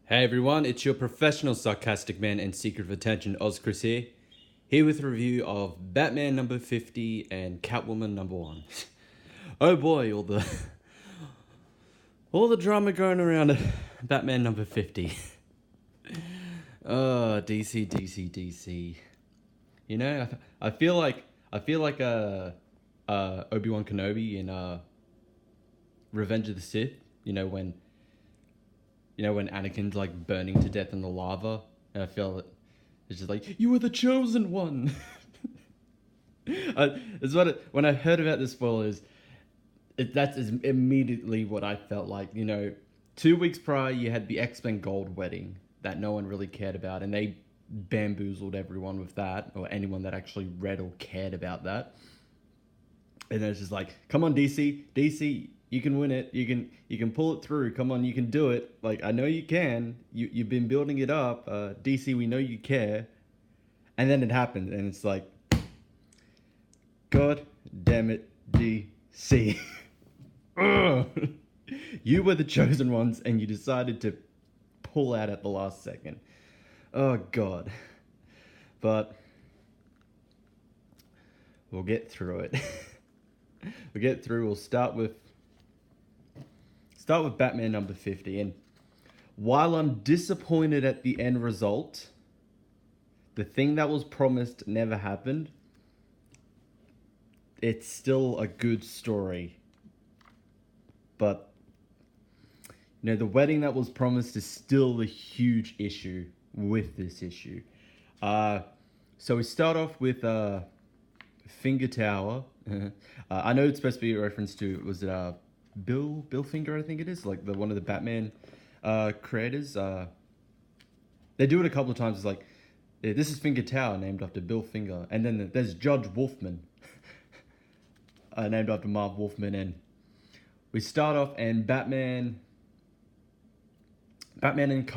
Hey everyone, it's your professional sarcastic man and secret of attention, Ozchris here with a review of Batman number 50 and Catwoman number 1. Oh boy, all the drama going around Batman number 50. Oh, DC, DC, DC. You know, I feel like Obi-Wan Kenobi in Revenge of the Sith. You know when Anakin's like burning to death in the lava, and I feel that it's just like you were the chosen one. When I heard about the spoilers, that's immediately what I felt like. 2 weeks prior you had the X-Men Gold wedding that no one really cared about, and they bamboozled everyone with that, or anyone that actually read or cared about that. And it's just like, come on, DC, you can win it. You can pull it through. Come on, you can do it. Like, I know you can. You've been building it up. DC, we know you care. And then it happened, and it's like, God damn it, DC. Ugh. You were the chosen ones, and you decided to pull out at the last second. Oh God. But we'll get through it. We'll start with Batman number 50. And while I'm disappointed at the end result, the thing that was promised never happened. It's still a good story. But the wedding that was promised is still a huge issue with this issue. So we start off with Finger Tower. I know it's supposed to be a reference to, was it Bill Finger? I think it is, like one of the Batman creators. They do it a couple of times. It's like, this is Finger Tower, named after Bill Finger, and then there's Judge Wolfman, named after Marv Wolfman. And we start off, and Batman and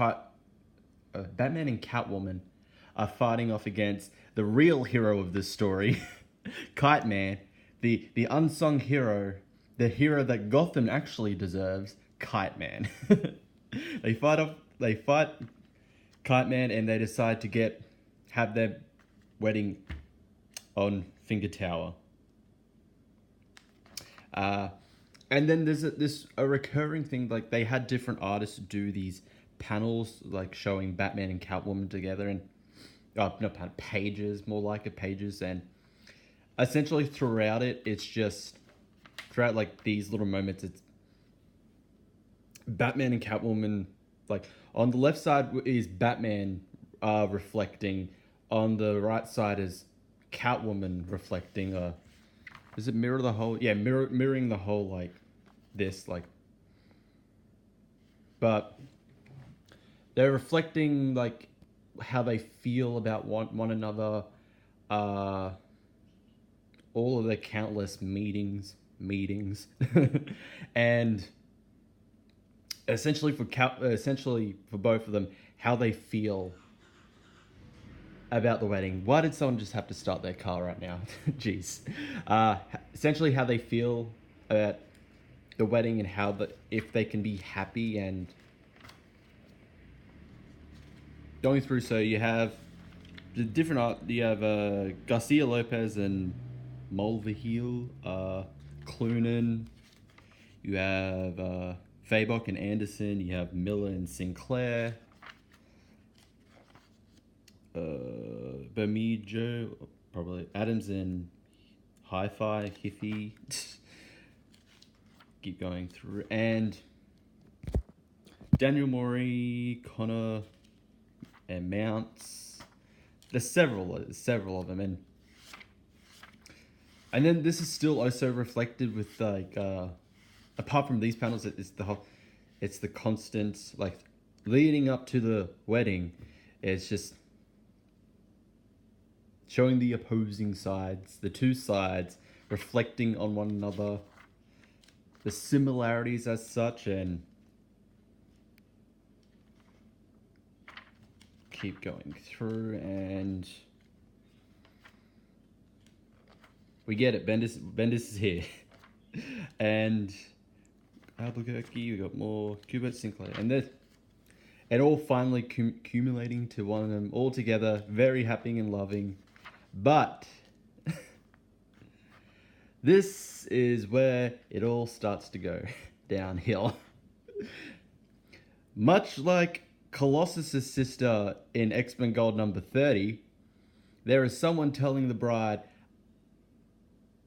Catwoman are fighting off against the real hero of this story, Kite Man, the unsung hero, the hero that Gotham actually deserves, Kite Man. They fight Kite Man, and they decide to have their wedding on Finger Tower. And then there's a recurring thing, like they had different artists do these panels, like showing Batman and Catwoman together, and not pages, more like pages, and essentially throughout like these little moments, it's Batman and Catwoman. Like, on the left side is Batman reflecting, on the right side is Catwoman reflecting. Does it mirror the whole? Yeah, mirroring the whole, like this, like. But they're reflecting like how they feel about one another. All of their countless meetings, and essentially for both of them, how they feel about the wedding. Why did someone just have to start their car right now? Jeez. Essentially how they feel about the wedding, and if they can be happy and going through. So you have the different art. You have Garcia Lopez and Mulvihill, Cloonan. You have Fabok and Anderson. You have Miller and Sinclair. Bermejo, probably Adams and Hi-Fi, Hiffy. Keep going through, and Daniel Morey, Connor, and Mounts. There's several of them, and then this is still also reflected with, like, apart from these panels, it's the constant, like, leading up to the wedding. It's just showing the opposing sides, the two sides, reflecting on one another, the similarities as such, and keep going through, and we get it. Bendis is here. And Albuquerque, we got more Kubert, Sinclair, and it all finally accumulating to one of them all together, very happy and loving. But this is where it all starts to go downhill. Much like Colossus's sister in X-Men Gold number 30, there is someone telling the bride,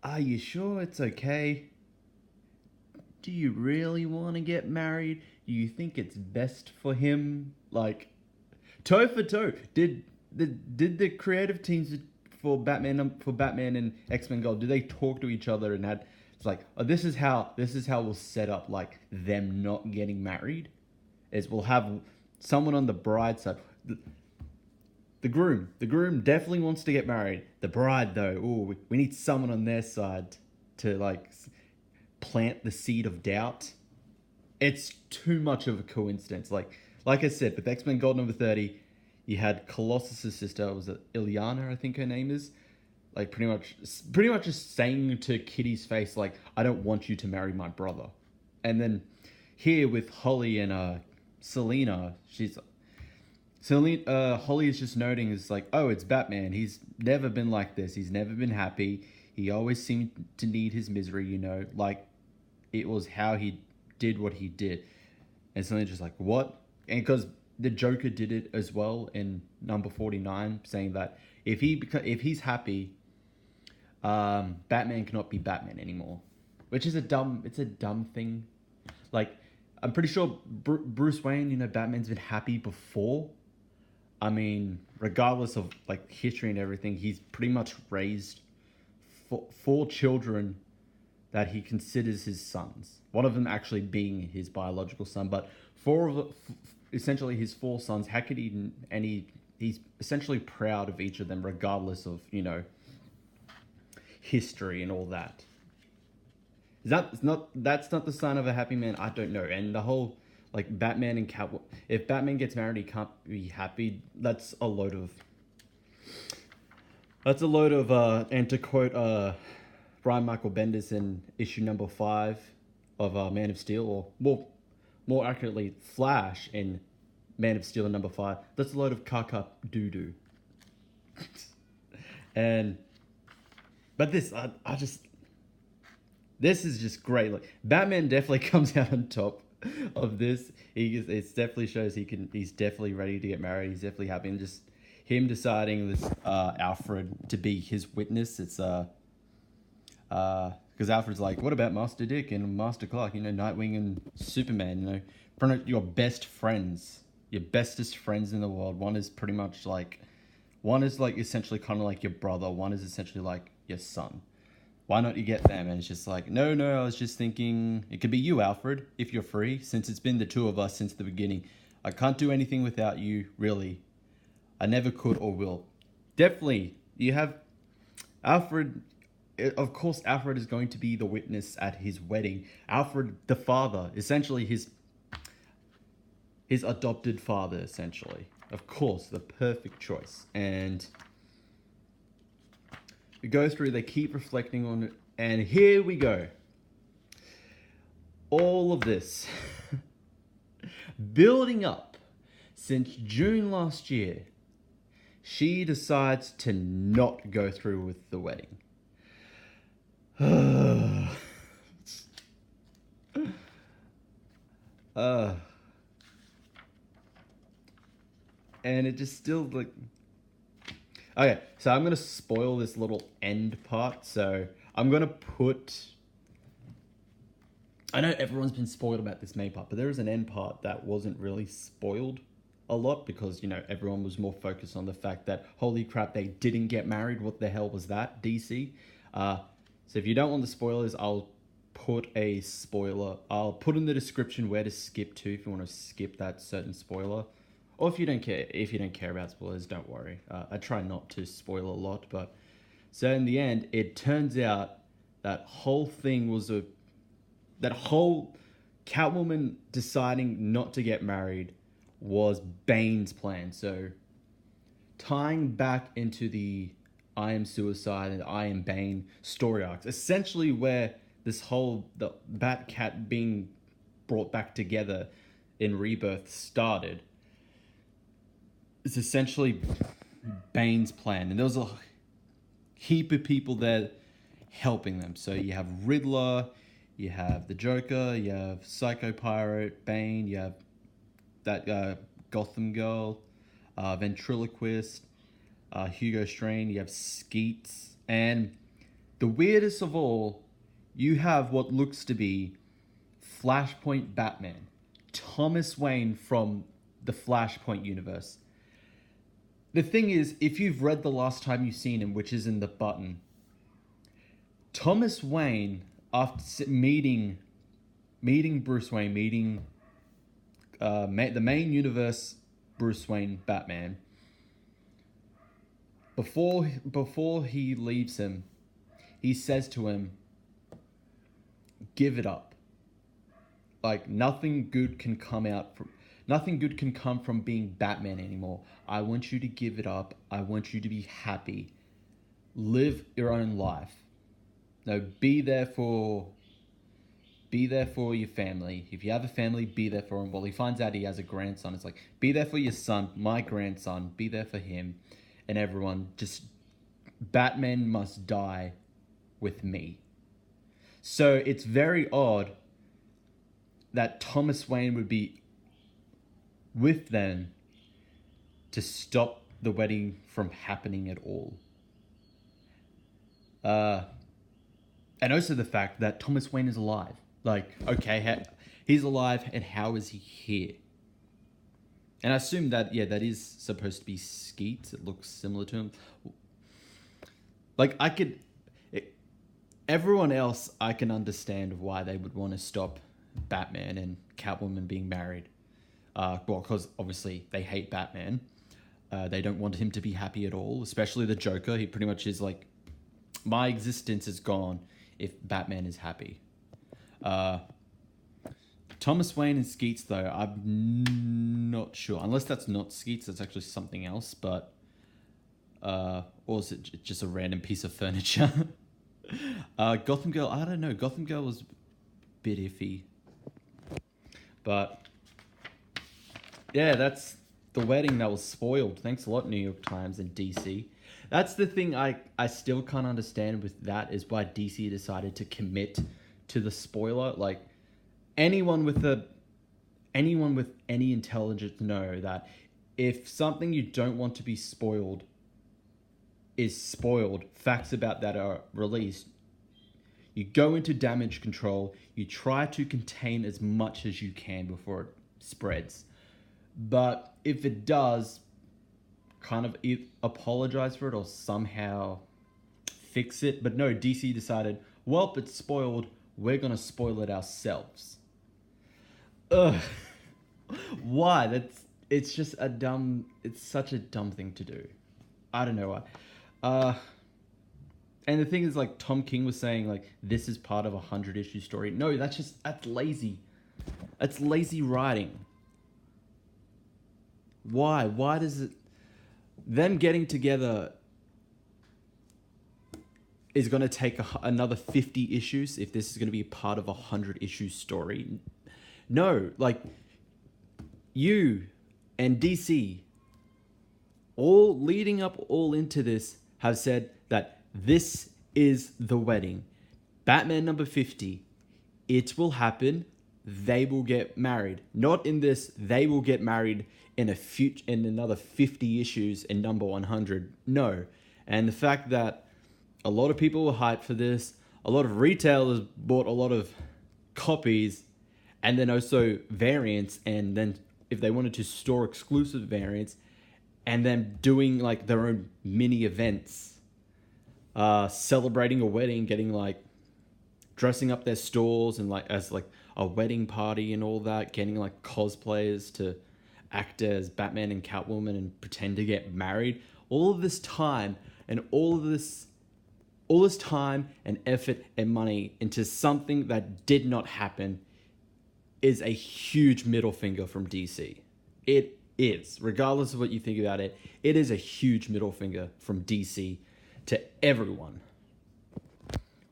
"Are you sure it's okay? Do you really want to get married? Do you think it's best for him?" Like, toe for toe. Did the creative teams for Batman and X-Men Gold, did they talk to each other and had, it's like, oh, this is how we'll set up like them not getting married, is we'll have someone on the bride side. The groom definitely wants to get married. The bride, though, ooh, we need someone on their side to like plant the seed of doubt. It's too much of a coincidence. Like I said, with X-Men Gold number 30, you had Colossus's sister, was it Ilyana, I think her name is, like pretty much just saying to Kitty's face, like, "I don't want you to marry my brother." And then here with Holly and Selena, Holly is just noting, is like, "Oh, it's Batman. He's never been like this. He's never been happy. He always seemed to need his misery, like it was how he did what he did." And Selena's just like, "What?" And because the Joker did it as well in number 49, saying that if he's happy, Batman cannot be Batman anymore, which is a dumb thing. Like, I'm pretty sure Bruce Wayne, Batman's been happy before. I mean, regardless of like history and everything, he's pretty much raised four children that he considers his sons. One of them actually being his biological son, but essentially his four sons. How could he's essentially proud of each of them, regardless of history and all that. That's not the sign of a happy man? I don't know. And the whole like Batman and Catwoman. If Batman gets married, he can't be happy. That's a load of. And to quote Brian Michael Bendis in issue number 5 of Man of Steel, or more accurately, Flash in Man of Steel number 5. That's a load of caca doo doo. But this is just great. Like, Batman definitely comes out on top of this. It definitely shows he's definitely ready to get married. He's definitely happy, and just him deciding this Alfred to be his witness. It's because Alfred's like, "What about Master Dick and Master Clark? Nightwing and Superman. Your best friends, your bestest friends in the world. One is essentially kind of like your brother. One is essentially like your son. Why not you get them?" And it's just like, no, I was just thinking it could be you, Alfred, if you're free, since it's been the two of us since the beginning. I can't do anything without you, really. I never could or will. Definitely, you have Alfred. Of course, Alfred is going to be the witness at his wedding. Alfred, the father, essentially his adopted father, essentially. Of course, the perfect choice. And we go through, they keep reflecting on it, and here we go. All of this building up since June last year. She decides to not go through with the wedding. And it just still like. Okay, so I'm gonna spoil this little end part. So I'm gonna put. I know everyone's been spoiled about this main part, but there is an end part that wasn't really spoiled a lot because everyone was more focused on the fact that holy crap, they didn't get married. What the hell was that, DC? So if you don't want the spoilers, I'll put a spoiler. I'll put in the description where to skip to if you want to skip that certain spoiler. Or if you don't care about spoilers, don't worry. I try not to spoil a lot, but so in the end, it turns out that whole thing was that whole Catwoman deciding not to get married was Bane's plan. So tying back into the I Am Suicide and I Am Bane story arcs, essentially where the Bat-Cat being brought back together in Rebirth started. is essentially Bane's plan, and there was a heap of people there helping them. So you have Riddler, you have the Joker, you have Psycho Pirate, Bane, you have that Gotham Girl, Ventriloquist, Hugo Strange, you have Skeets, and the weirdest of all, you have what looks to be Flashpoint Batman, Thomas Wayne from the Flashpoint universe. The thing is, if you've read The Last Time You've Seen Him, which is in the button, Thomas Wayne, after meeting Bruce Wayne, the main universe Bruce Wayne Batman, before he leaves him, he says to him, "Give it up. Like nothing good can come from being Batman anymore. I want you to give it up. I want you to be happy. Live your own life. No, be there for your family. If you have a family, be there for him." Well, he finds out he has a grandson. It's like, be there for your son, my grandson. Be there for him and everyone. Just Batman must die with me. So it's very odd that Thomas Wayne would be with them to stop the wedding from happening at all. And also the fact that Thomas Wayne is alive. Like, okay, he's alive, and how is he here? And I assume that, that is supposed to be Skeets. It looks similar to him. Like, everyone else, I can understand why they would want to stop Batman and Catwoman being married. Well, because obviously they hate Batman. They don't want him to be happy at all, especially the Joker. He pretty much is like, my existence is gone if Batman is happy. Thomas Wayne and Skeets, though, I'm not sure. Unless that's not Skeets, that's actually something else. But, or is it just a random piece of furniture? Gotham Girl, I don't know. Gotham Girl was a bit iffy. But, yeah, that's the wedding that was spoiled. Thanks a lot, New York Times and DC. That's the thing I still can't understand with that, is why DC decided to commit to the spoiler. Like, anyone with any intelligence know that if something you don't want to be spoiled is spoiled, facts about that are released, you go into damage control, you try to contain as much as you can before it spreads. But if it does, kind of apologize for it or somehow fix it. But no, DC decided, well, it's spoiled, we're going to spoil it ourselves. Ugh. Why? It's just it's such a dumb thing to do. I don't know why. And the thing is, like, Tom King was saying, like, this is part of a 100-issue story. No, that's lazy. That's lazy writing. Why? Why does it... Them getting together is going to take another 50 issues if this is going to be part of a 100-issue story. No, like, you and DC, all leading up all into this, have said that this is the wedding. Batman number 50. It will happen. They will get married. Not in this, they will get married in another 50 issues in number 100. No. And the fact that a lot of people were hyped for this, a lot of retailers bought a lot of copies, and then also variants, and then if they wanted to store exclusive variants, and then doing like their own mini events, celebrating a wedding, getting like dressing up their stores and like as like a wedding party and all that, getting like cosplayers to act as Batman and Catwoman and pretend to get married. All of this time and all this time and effort and money into something that did not happen is a huge middle finger from DC. It is, regardless of what you think about it, it is a huge middle finger from DC to everyone.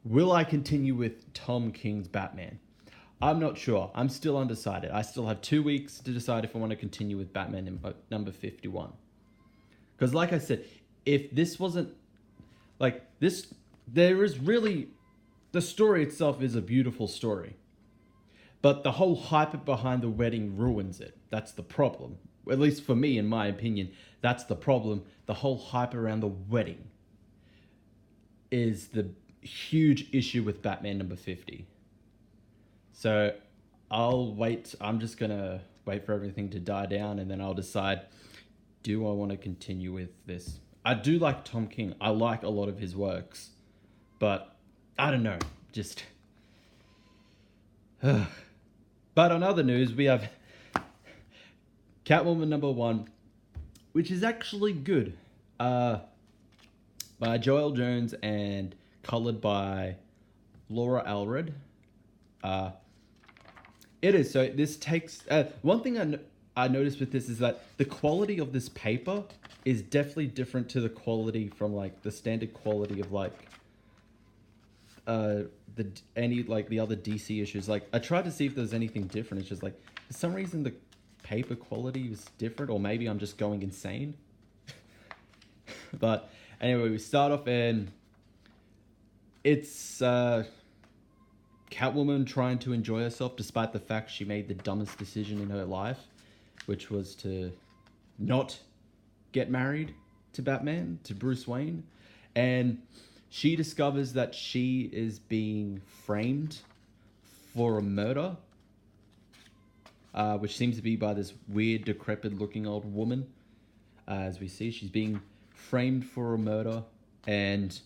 Will I continue with Tom King's Batman? I'm not sure. I'm still undecided. I still have 2 weeks to decide if I want to continue with Batman number 51. Because like I said, if this wasn't like this, there is really, the story itself is a beautiful story. But the whole hype behind the wedding ruins it. That's the problem. At least for me, in my opinion, that's the problem. The whole hype around the wedding is the huge issue with Batman number 50. So I'll wait. I'm just going to wait for everything to die down, and then I'll decide, do I want to continue with this? I do like Tom King. I like a lot of his works. But I don't know. Just... But on other news, we have Catwoman number 1, which is actually good. By Joel Jones and colored by Laura Alred. It is. So this takes... one thing I noticed with this is that the quality of this paper is definitely different to the quality from like the standard quality of like the other DC issues. Like I tried to see if there's anything different. It's just like for some reason the paper quality is different, or maybe I'm just going insane. But anyway, we start off and it's Catwoman trying to enjoy herself despite the fact she made the dumbest decision in her life, which was to not get married to Batman, to Bruce Wayne. And she discovers that she is being framed for a murder, which seems to be by this weird, decrepit-looking old woman. As we see, she's being framed for a murder, and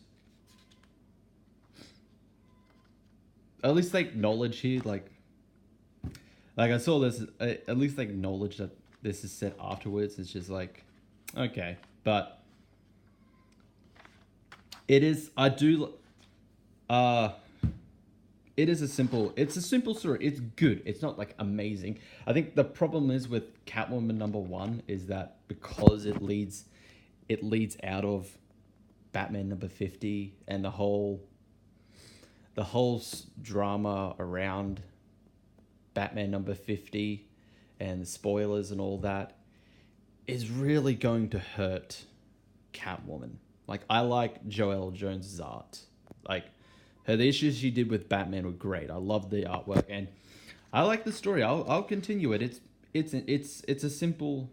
at least they acknowledge here, like I saw this, at least they acknowledge that this is said afterwards. It's just like, okay, but it is, it's a simple story. It's good. It's not like amazing. I think the problem is with Catwoman number 1 is that because it leads out of Batman number 50 and the whole drama around Batman number 50 and the spoilers and all that is really going to hurt Catwoman. Like, I like Joelle Jones' art. Like, the issues she did with Batman were great. I love the artwork, and I like the story. I'll continue it. It's a simple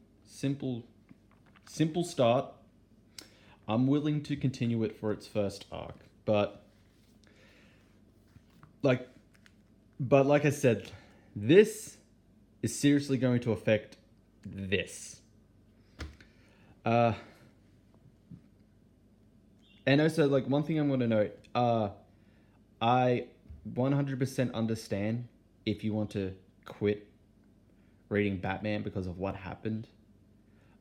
start. I'm willing to continue it for its first arc, but like I said, this is seriously going to affect this. And also, like, one thing I'm going to note, I 100% understand if you want to quit reading Batman because of what happened.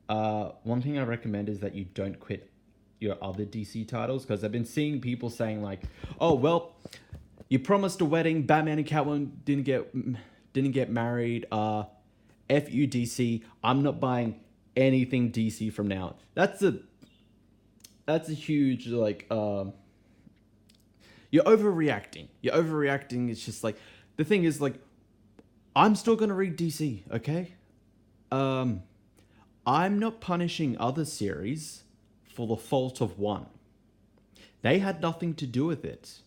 One thing I recommend is that you don't quit your other DC titles, because I've been seeing people saying like, oh, well, you promised a wedding, Batman and Catwoman didn't get married, F you DC, I'm not buying anything DC from now. That's a huge, like, you're overreacting. It's just like, the thing is, like, I'm still going to read DC, okay? I'm not punishing other series for the fault of one. They had nothing to do with it.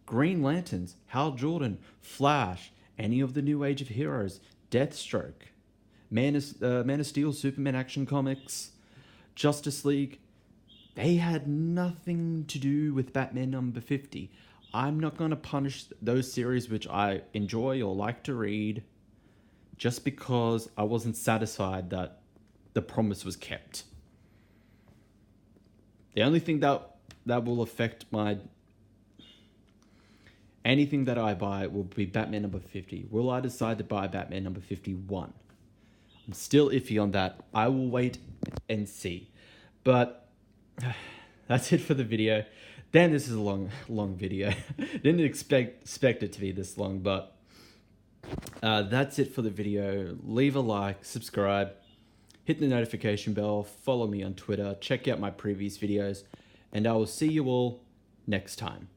Green Lanterns, Hal Jordan, Flash, any of the New Age of Heroes, Deathstroke, Man of Steel, Superman Action Comics, Justice League, they had nothing to do with Batman number 50. I'm not going to punish those series which I enjoy or like to read just because I wasn't satisfied that the promise was kept. The only thing that will affect anything that I buy will be Batman number 50. Will I decide to buy Batman number 51? I'm still iffy on that. I will wait and see. But that's it for the video. Damn, this is a long video. Didn't expect it to be this long, but that's it for the video. Leave a like, subscribe, hit the notification bell, follow me on Twitter, check out my previous videos, and I will see you all next time.